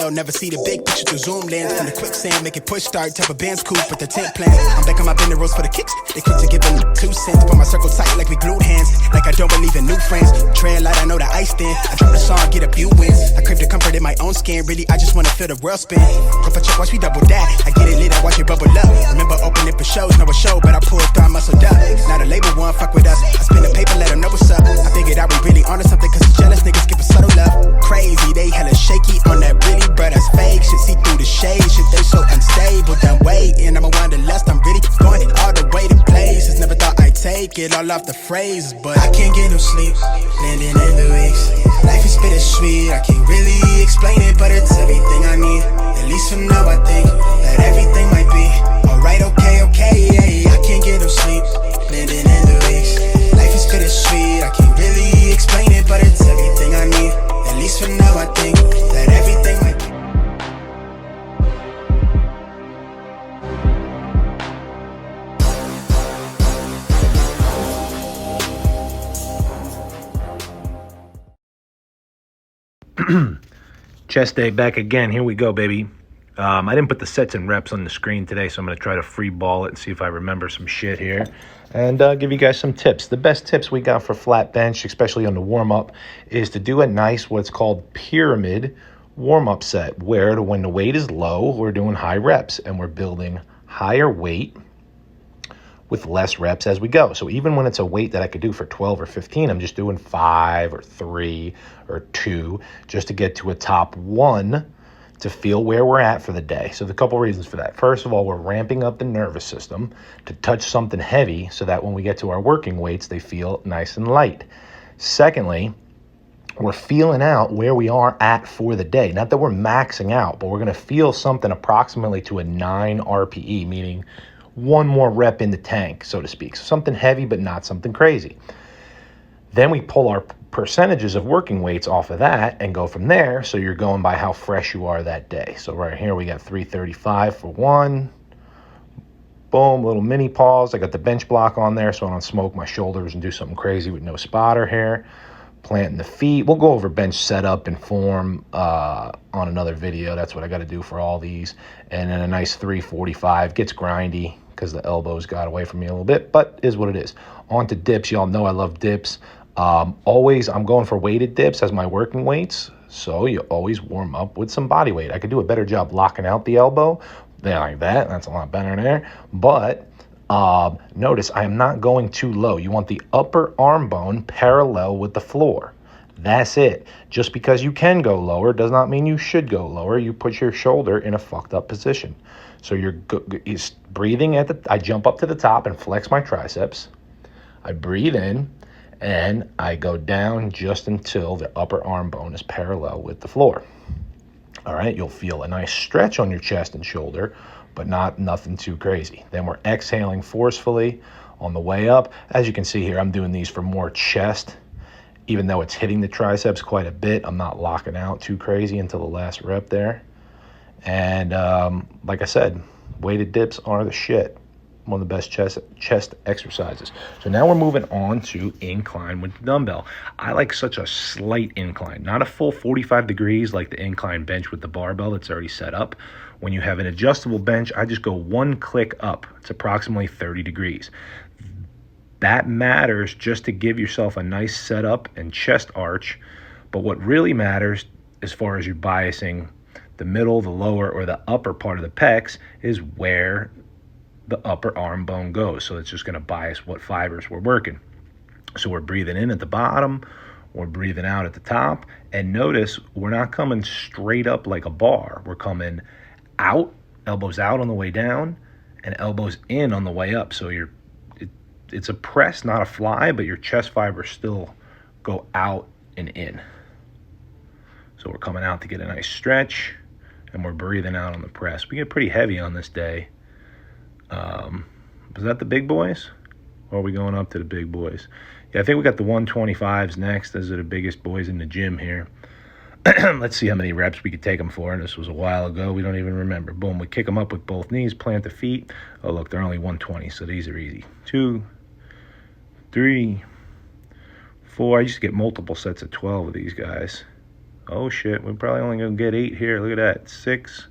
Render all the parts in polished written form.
They'll never see the big picture through zoom lens. From the quicksand, make it push start, type of band's cool, but the tent plans. I'm back on my bender rolls for the kicks. They quick to give them 2 cents. Put my circle tight like we glued hands. Like I don't believe in new friends. Trail light, I know the ice thin. I drop the song, get a few wins. I crave the comfort in my own skin. Really, I just wanna feel the world spin. If I check, watch me double that. I get it lit, I watch it bubble up. Remember opening for shows, no a show, but I pulled through, I muscled up. Now the label one fuck with us. I spin the paper, let them know what's up. I figured out we really onto something, cause the jealous niggas give a subtle love. Crazy, they hella shaky on that really, but that's fake. Shit, see through the shade, shit, they so unstable. Done waiting, I'm a wanderlust, I'm really going all the way to places. Never thought I'd take it all off the phrases, but I can't get no sleep, blending in the weeks. Life is bittersweet, I can't really explain it, but it's everything I need. At least for now, I think that everything might be alright, okay, yeah. I can't get no sleep, blending in the weeks. Life is bittersweet, I can't really explain it, but it's everything I need. At least for now, I think that everything might be. Chest day back again. Here we go, baby. I didn't put the sets and reps on the screen today, so I'm going to try to free ball it and see if I remember some shit here and give you guys some tips. The best tips we got for flat bench, especially on the warm-up, is to do a nice what's called pyramid warm-up set, where when the weight is low, we're doing high reps and we're building higher weight with less reps as we go. So even when it's a weight that I could do for 12 or 15, I'm just doing 5 or 3 or 2 just to get to a top 1 to feel where we're at for the day. So there's a couple reasons for that. First of all, we're ramping up the nervous system to touch something heavy so that when we get to our working weights, they feel nice and light. Secondly, we're feeling out where we are at for the day. Not that we're maxing out, but we're going to feel something approximately to a 9 RPE, meaning 1 more rep in the tank, so to speak. So something heavy, but not something crazy. Then we pull our percentages of working weights off of that and go from there. So you're going by how fresh you are that day. So right here, we got 335 for 1. Boom, little mini pause. I got the bench block on there so I don't smoke my shoulders and do something crazy with no spotter here. Planting the feet. We'll go over bench setup and form on another video. That's what I got to do for all these. And then a nice 345. Gets grindy because the elbows got away from me a little bit, but is what it is. On to dips. Y'all know I love dips. Always, I'm going for weighted dips as my working weights. So you always warm up with some body weight. I could do a better job locking out the elbow. Like that. That's a lot better there. But notice I am not going too low. You want the upper arm bone parallel with the floor. That's it. Just because you can go lower does not mean you should go lower. You put your shoulder in a fucked up position. So you're breathing I jump up to the top and flex my triceps. I breathe in and I go down just until the upper arm bone is parallel with the floor. All right, you'll feel a nice stretch on your chest and shoulder, but nothing too crazy. Then we're exhaling forcefully on the way up. As you can see here, I'm doing these for more chest. Even though it's hitting the triceps quite a bit, I'm not locking out too crazy until the last rep there. And like I said, weighted dips are the shit. One of the best chest exercises. So now we're moving on to incline with the dumbbell. I like such a slight incline, not a full 45 degrees like the incline bench with the barbell that's already set up. When you have an adjustable bench, I just go 1 click up. It's approximately 30 degrees. That matters just to give yourself a nice setup and chest arch. But what really matters as far as you biasing the middle, the lower, or the upper part of the pecs is where the upper arm bone goes. So it's just going to bias what fibers we're working. So we're breathing in at the bottom, we're breathing out at the top, and notice we're not coming straight up like a bar. We're coming out, elbows out on the way down, and elbows in on the way up. So it's a press, not a fly, but your chest fibers still go out and in. So we're coming out to get a nice stretch, and we're breathing out on the press. We get pretty heavy on this day. Was that the big boys? Or are we going up to the big boys? Yeah, I think we got the 125s next. Those are the biggest boys in the gym here. Let's see how many reps we could take them for. This was a while ago. We don't even remember. Boom, we kick them up with both knees, plant the feet. Oh, look, they're only 120, so these are easy. 2, 3, 4. I used to get multiple sets of 12 of these guys. Oh, shit. We're probably only going to get 8 here. Look at that. 6,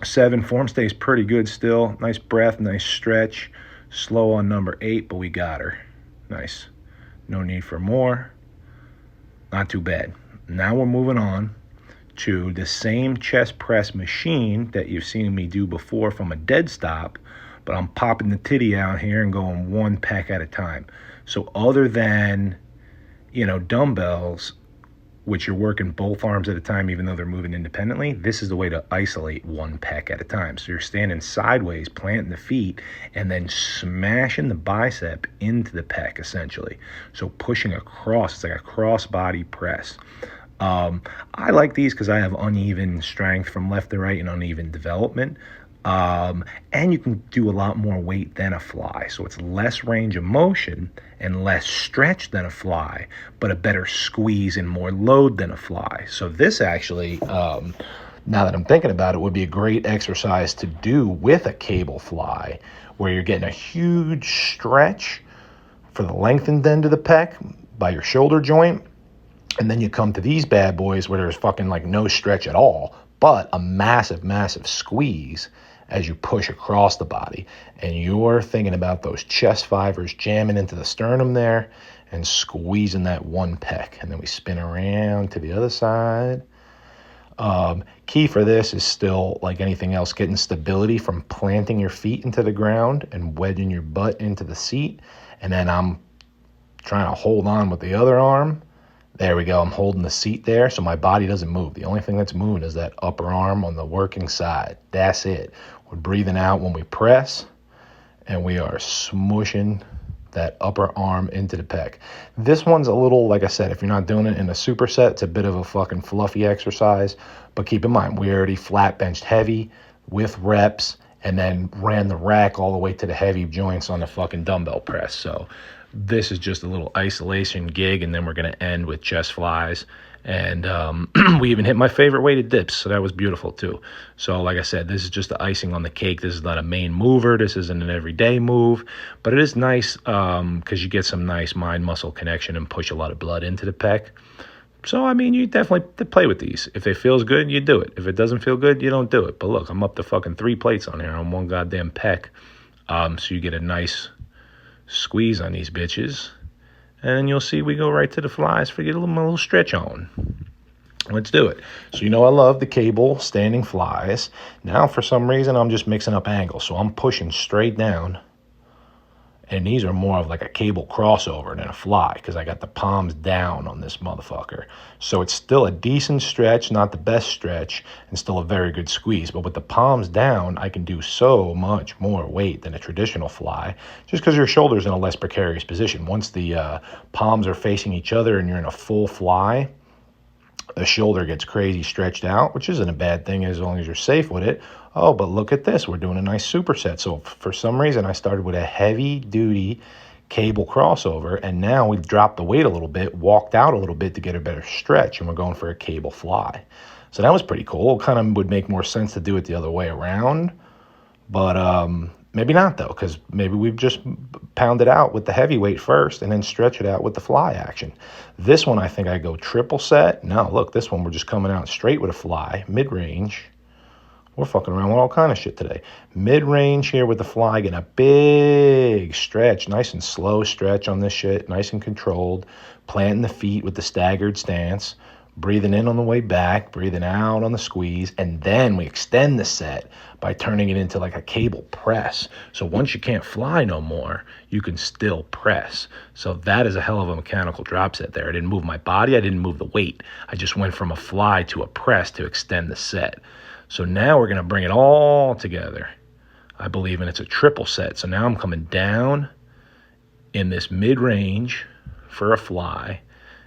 7. Form stays pretty good still. Nice breath, nice stretch. Slow on number 8, but we got her. Nice. No need for more. Not too bad. Now we're moving on to the same chest press machine that you've seen me do before from a dead stop, but I'm popping the titty out here and going 1 pec at a time. So other than, dumbbells, which you're working both arms at a time even though they're moving independently, this is the way to isolate 1 pec at a time. So you're standing sideways, planting the feet, and then smashing the bicep into the pec, essentially. So pushing across, it's like a cross-body press. I like these because I have uneven strength from left to right and uneven development. And you can do a lot more weight than a fly. So it's less range of motion and less stretch than a fly, but a better squeeze and more load than a fly. So this actually, now that I'm thinking about it, would be a great exercise to do with a cable fly, where you're getting a huge stretch for the lengthened end of the pec by your shoulder joint. And then you come to these bad boys where there's fucking like no stretch at all, but a massive, massive squeeze as you push across the body. And you're thinking about those chest fibers jamming into the sternum there and squeezing that 1 pec. And then we spin around to the other side. Key for this is still, like anything else, getting stability from planting your feet into the ground and wedging your butt into the seat. And then I'm trying to hold on with the other arm. There we go. I'm holding the seat there so my body doesn't move. The only thing that's moving is that upper arm on the working side. That's it. We're breathing out when we press, and we are smushing that upper arm into the pec. This one's a little, like I said, if you're not doing it in a superset, it's a bit of a fucking fluffy exercise. But keep in mind, we already flat benched heavy with reps and then ran the rack all the way to the heavy joints on the fucking dumbbell press. So this is just a little isolation gig, and then we're going to end with chest flies. And we even hit my favorite weighted dips, so that was beautiful too. So like I said, this is just the icing on the cake. This is not a main mover. This isn't an everyday move, but it is nice because you get some nice mind-muscle connection and push a lot of blood into the pec. So, I mean, you definitely play with these. If it feels good, you do it. If it doesn't feel good, you don't do it. But look, I'm up to fucking 3 plates on here on 1 goddamn pec. So you get a nice squeeze on these bitches. And you'll see we go right to the flies for get a little stretch on. Let's do it. So I love the cable standing flies. Now, for some reason, I'm just mixing up angles. So I'm pushing straight down. And these are more of like a cable crossover than a fly because I got the palms down on this motherfucker. So it's still a decent stretch, not the best stretch, and still a very good squeeze. But with the palms down, I can do so much more weight than a traditional fly just because your shoulder's in a less precarious position. Once the palms are facing each other and you're in a full fly, the shoulder gets crazy stretched out, which isn't a bad thing as long as you're safe with it. Oh, but look at this. We're doing a nice superset. So for some reason, I started with a heavy-duty cable crossover, and now we've dropped the weight a little bit, walked out a little bit to get a better stretch, and we're going for a cable fly. So that was pretty cool. It kind of would make more sense to do it the other way around, but maybe not, though, because maybe we've just pounded out with the heavyweight first and then stretch it out with the fly action. This one, I think I go triple set. No, look, this one we're just coming out straight with a fly, mid-range. We're fucking around with all kind of shit today. Mid-range here with the fly, getting a big stretch, nice and slow stretch on this shit, nice and controlled. Planting the feet with the staggered stance, breathing in on the way back, breathing out on the squeeze, and then we extend the set by turning it into like a cable press. So once you can't fly no more, you can still press. So that is a hell of a mechanical drop set there. I didn't move my body, I didn't move the weight. I just went from a fly to a press to extend the set. So now we're going to bring it all together, I believe, and it's a triple set. So now I'm coming down in this mid-range for a fly,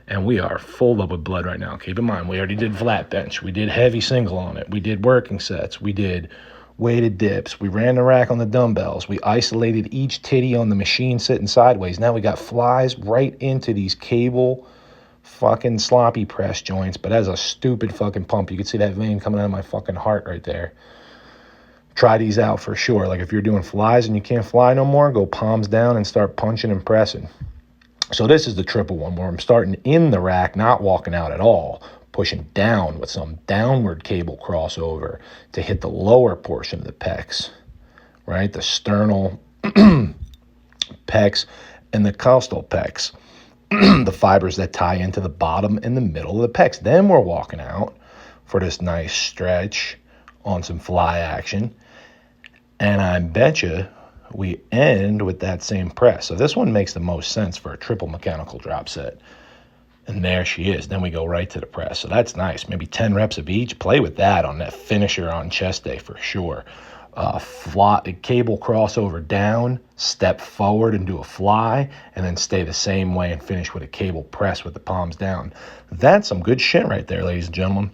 and we are full up with blood right now. Keep in mind, we already did flat bench. We did heavy single on it. We did working sets. We did weighted dips. We ran the rack on the dumbbells. We isolated each titty on the machine sitting sideways. Now we got flies right into these cable fucking sloppy press joints, but as a stupid fucking pump. You can see that vein coming out of my fucking heart right there. Try these out for sure. Like if you're doing flies and you can't fly no more, go palms down and start punching and pressing. So this is the triple one where I'm starting in the rack, not walking out at all, pushing down with some downward cable crossover to hit the lower portion of the pecs, right? The sternal pecs and the costal pecs, the fibers that tie into the bottom and the middle of the pecs. Then we're walking out for this nice stretch on some fly action. And I bet you we end with that same press. So this one makes the most sense for a triple mechanical drop set. And there she is. Then we go right to the press. So that's nice. Maybe 10 reps of each. Play with that on that finisher on chest day for sure. Fly, cable crossover down, step forward and do a fly, and then stay the same way and finish with a cable press with the palms down. That's some good shit right there, ladies and gentlemen.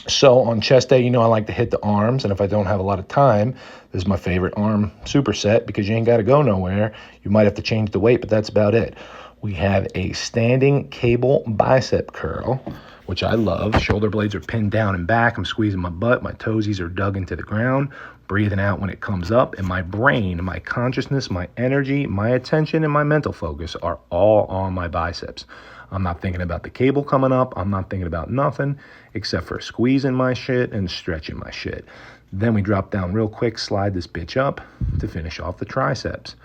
So on chest day, I like to hit the arms, and if I don't have a lot of time, this is my favorite arm superset because you ain't got to go nowhere. You might have to change the weight, but that's about it. We have a standing cable bicep curl, which I love. Shoulder blades are pinned down and back. I'm squeezing my butt. My toesies are dug into the ground, breathing out when it comes up. And my brain, my consciousness, my energy, my attention, and my mental focus are all on my biceps. I'm not thinking about the cable coming up. I'm not thinking about nothing except for squeezing my shit and stretching my shit. Then we drop down real quick, slide this bitch up to finish off the triceps.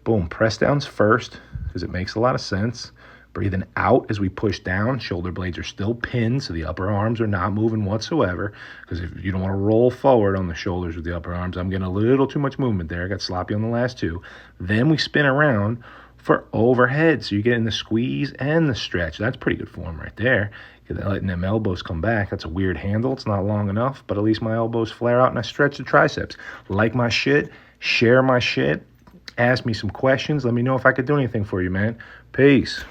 Boom, press downs first because it makes a lot of sense. Breathing out as we push down. Shoulder blades are still pinned, so the upper arms are not moving whatsoever, because if you don't want to roll forward on the shoulders with the upper arms, I'm getting a little too much movement there. I got sloppy on the last two. Then we spin around for overhead, so you're getting the squeeze and the stretch. That's pretty good form right there. Letting them elbows come back. That's a weird handle. It's not long enough, but at least my elbows flare out and I stretch the triceps. Like my shit, share my shit, ask me some questions. Let me know if I could do anything for you, man. Peace.